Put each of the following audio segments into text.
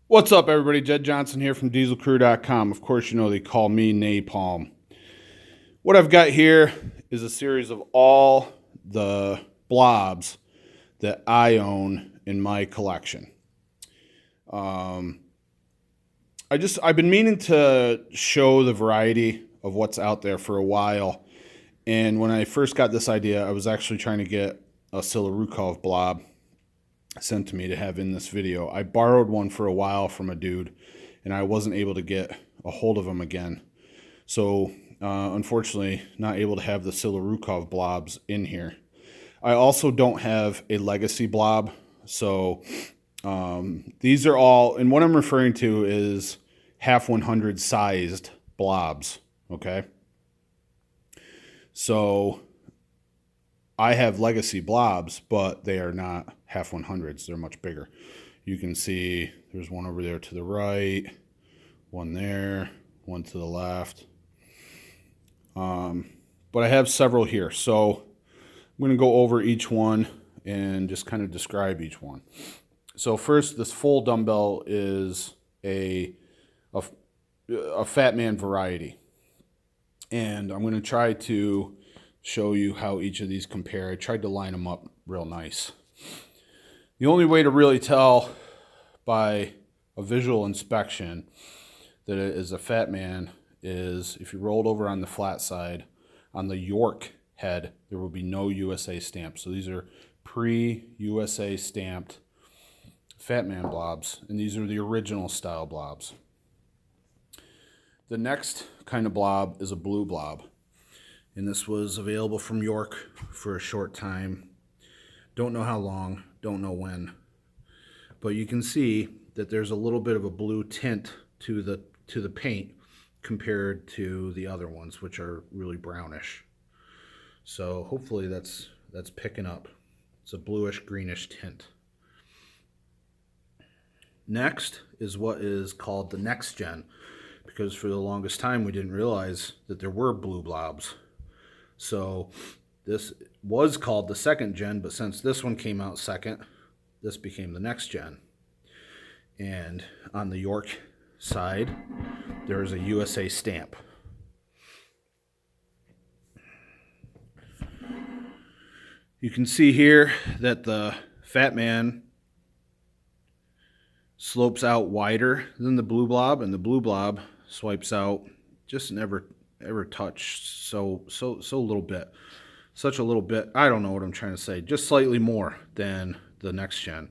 What's up, everybody? Jed Johnson here from dieselcrew.com. Of course, you know they call me Napalm. What I've got here is a series of all the blobs that I own in my collection. I've been meaning to show the variety of what's out there for a while. And when I first got this idea, I was actually trying to get a Sularukov Blob sent to me to have in this video. I borrowed one for a while from a dude, and I wasn't able to get a hold of him again. So, unfortunately, not able to have the Sularukov blobs in here. I also don't have a legacy blob, so these are all, and what I'm referring to is half 100 sized blobs, okay? So I have legacy blobs, but they are not half 100s. They're much bigger. You can see there's one over there to the right, one there, one to the left. But I have several here. So I'm going to go over each one and just kind of describe each one. So first, this full dumbbell is a Fatman variety. And I'm going to try to show you how each of these compare. I tried to line them up real nice. The only way to really tell by a visual inspection that it is a Fatman is if you rolled over on the flat side, on the York head, there will be no USA stamp. So these are pre-USA stamped Fatman blobs, and these are the original style blobs. The next kind of blob is a blue blob, and this was available from York for a short time. Don't know how long, don't know when, but you can see that there's a little bit of a blue tint to the paint compared to the other ones, which are really brownish. So hopefully that's picking up. It's a bluish greenish tint. Next is what is called the next gen, because for the longest time we didn't realize that there were blue blobs. So this was called the second gen, but since this one came out second, this became the next gen. And on the York side, there is a USA stamp. You can see here that the Fatman slopes out wider than the blue blob, and the blue blob swipes out just never touch so little bit, such a little bit. I don't know what I'm trying to say, just slightly more than the next gen.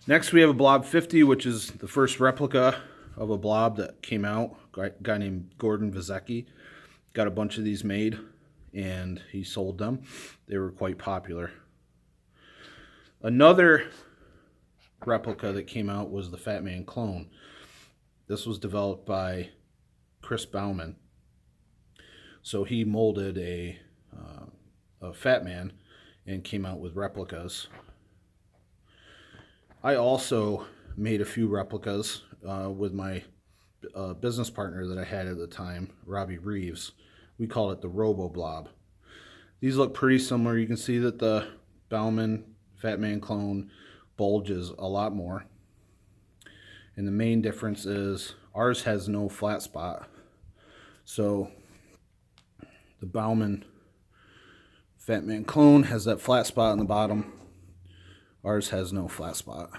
Next we have a Blob 50, which is the first replica of a blob that came out. A guy named Gordon Vizecki got a bunch of these made and he sold them. They were quite popular. Another replica that came out was the Fatman Clone. This was developed by Chris Bauman. So he molded a Fatman and came out with replicas. I also made a few replicas with my business partner that I had at the time, Robbie Reeves. We called it the RoboBlob. These look pretty similar. You can see that the Bauman Fatman Clone bulges a lot more. And the main difference is ours has no flat spot. So the Bauman Fatman Clone has that flat spot on the bottom. Ours has no flat spot.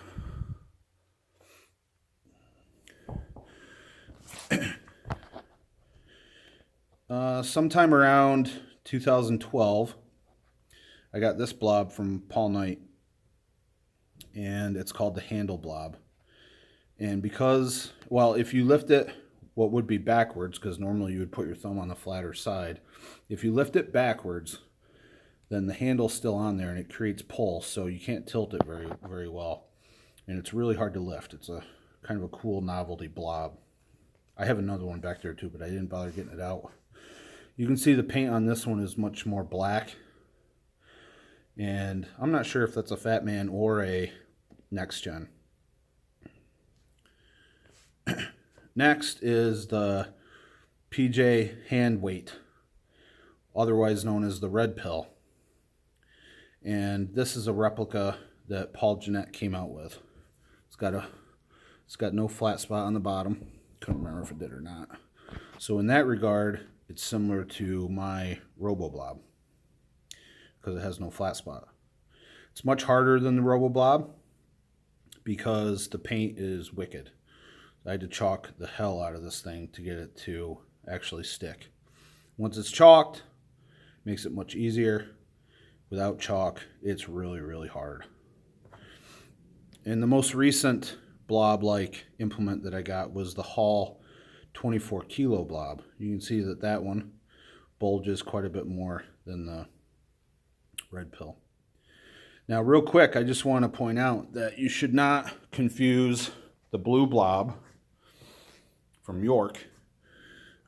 Sometime around 2012, I got this blob from Paul Knight, and it's called the handle blob. And because, well, if you lift it, what would be backwards, because normally you would put your thumb on the flatter side. If you lift it backwards, then the handle's still on there and it creates pull, so you can't tilt it very well. And it's really hard to lift. It's a kind of a cool novelty blob. I have another one back there too, but I didn't bother getting it out. You can see the paint on this one is much more black. And I'm not sure if that's a Fatman or a next gen. Next is the PJ hand weight, otherwise known as the red pill. And this is a replica that Paul Jeanette came out with. It's got no flat spot on the bottom. Couldn't remember if it did or not. So in that regard, it's similar to my RoboBlob because it has no flat spot. It's much harder than the RoboBlob because the paint is wicked. I had to chalk the hell out of this thing to get it to actually stick. Once it's chalked, it makes it much easier. Without chalk, it's really, really hard. And the most recent blob-like implement that I got was the Holle 24 kilo blob. You can see that that one bulges quite a bit more than the red pill. Now, real quick, I just want to point out that you should not confuse the blue blob from York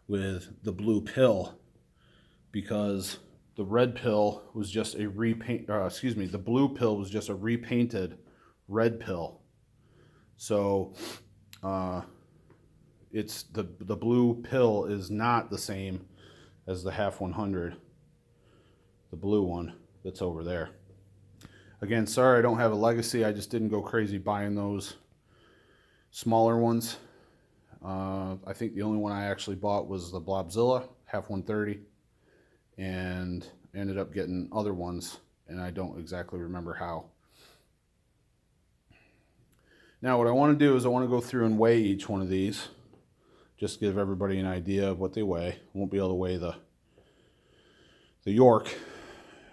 with the blue pill, because the red pill was just a the blue pill was just a repainted red pill. So it's the blue pill is not the same as the half 100, the blue one that's over there. Again, sorry I don't have a legacy. I just didn't go crazy buying those smaller ones. I think the only one I actually bought was the Blobzilla half 130, and ended up getting other ones, and I don't exactly remember how. Now what I want to do is I want to go through and weigh each one of these, just give everybody an idea of what they weigh. I won't be able to weigh the York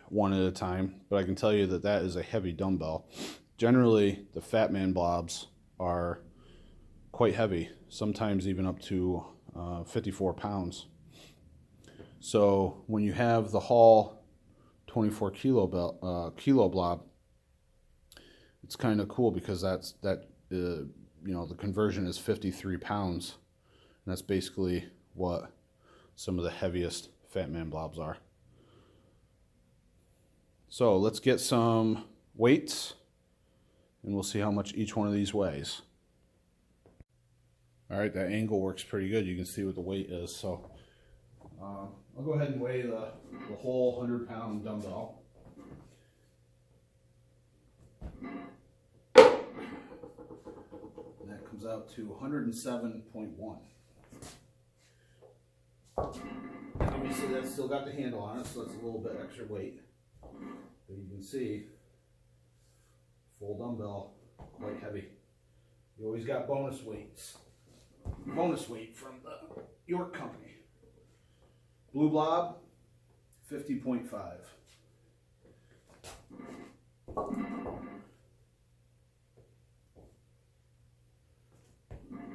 one at a time, but I can tell you that that is a heavy dumbbell. Generally, the Fatman blobs are quite heavy, sometimes even up to 54 pounds. So when you have the Holle 24 kilo blob, it's kind of cool because you know, the conversion is 53 pounds, and that's basically what some of the heaviest Fatman blobs are. So let's get some weights, and we'll see how much each one of these weighs. All right, that angle works pretty good. You can see what the weight is. So I'll go ahead and weigh the whole 100-pound dumbbell. And that comes out to 107.1. Obviously, that's still got the handle on it, so that's a little bit extra weight. But you can see, full dumbbell, quite heavy. You always got bonus weights. Bonus weight from the York company. Blue Blob, 50.5.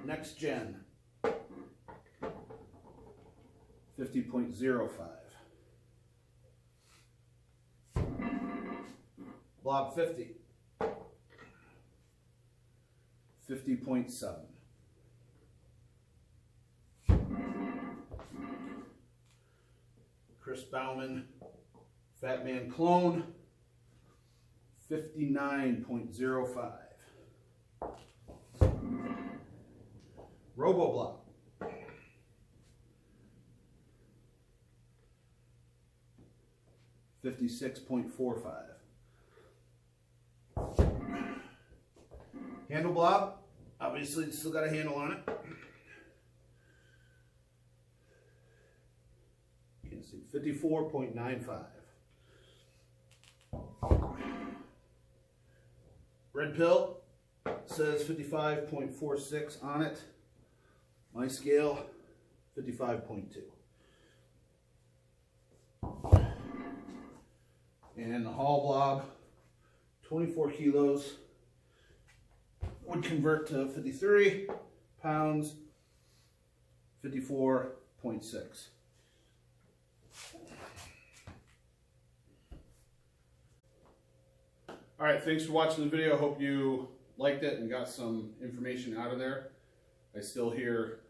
Next gen, 50.05. Blob 50, 50.7. Chris Bauman, Fatman Clone, 59.05. RoboBlob, 56.45. Handle Blob, obviously it's still got a handle on it. You can see 54.95. Red pill says 55.46 on it. My scale, 55.2. And the Holle blob, 24 kilos, would convert to 53 pounds, 54.6. All right, thanks for watching the video. Hope you liked it and got some information out of there. I still hear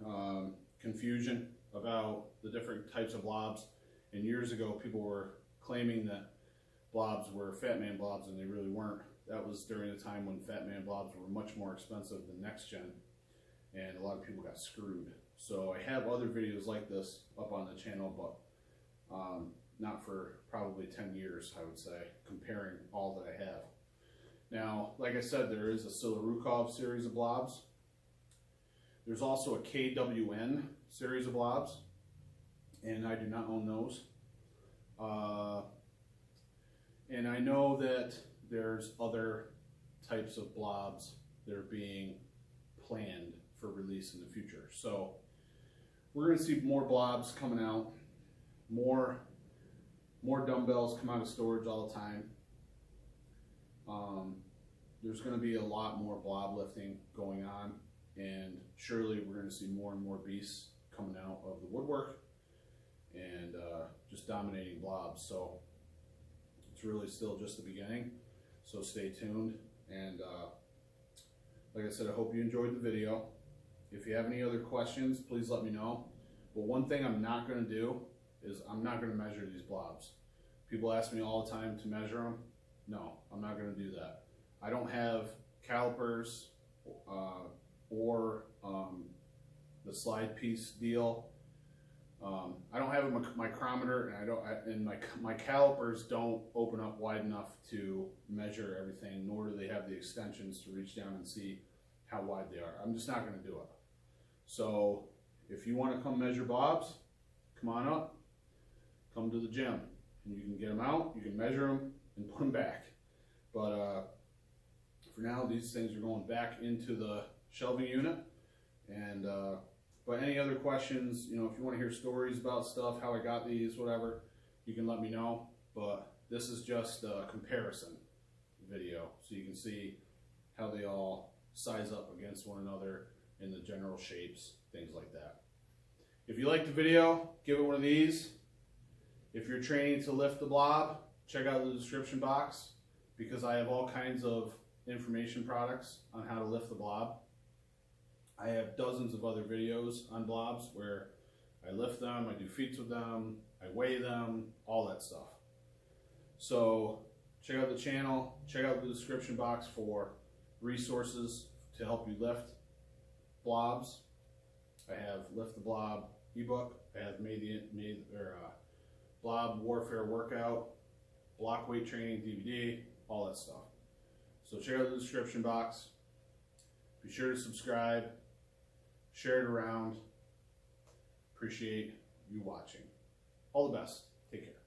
confusion about the different types of blobs. And years ago, people were claiming that blobs were Fatman blobs, and they really weren't. That was during a time when Fatman blobs were much more expensive than next gen, and a lot of people got screwed. So I have other videos like this up on the channel, but not for probably 10 years, I would say, comparing all that I have. Now, like I said, there is a Sularukov series of blobs. There's also a KWN series of blobs, and I do not own those. And I know that there's other types of blobs that are being planned for release in the future. So we're going to see more blobs coming out, more dumbbells come out of storage all the time. There's going to be a lot more blob lifting going on, and surely we're going to see more and more beasts coming out of the woodwork and just dominating blobs. So it's really still just the beginning, so stay tuned. And like I said, I hope you enjoyed the video. If you have any other questions, please let me know. But one thing I'm not going to do is I'm not going to measure these blobs. People ask me all the time to measure them. No, I'm not going to do that. I don't have calipers or the slide piece deal. I don't have a micrometer, and my calipers don't open up wide enough to measure everything, nor do they have the extensions to reach down and see how wide they are. I'm just not going to do it. So if you want to come measure blobs, come on up, come to the gym, and you can get them out, you can measure them, and put them back. But for now, these things are going back into the shelving unit. And but any other questions, you know, if you want to hear stories about stuff, how I got these, whatever, you can let me know. But this is just a comparison video, so you can see how they all size up against one another in the general shapes, things like that. If you liked the video, give it one of these. If you're training to lift the blob, check out the description box, because I have all kinds of information products on how to lift the blob. I have dozens of other videos on blobs where I lift them, I do feats with them, I weigh them, all that stuff. So check out the channel, check out the description box for resources to help you lift blobs. I have Lift the Blob ebook, I have Blob Warfare Workout, block weight training DVD, all that stuff. So check out the description box. Be sure to subscribe, share it around. Appreciate you watching. All the best. Take care.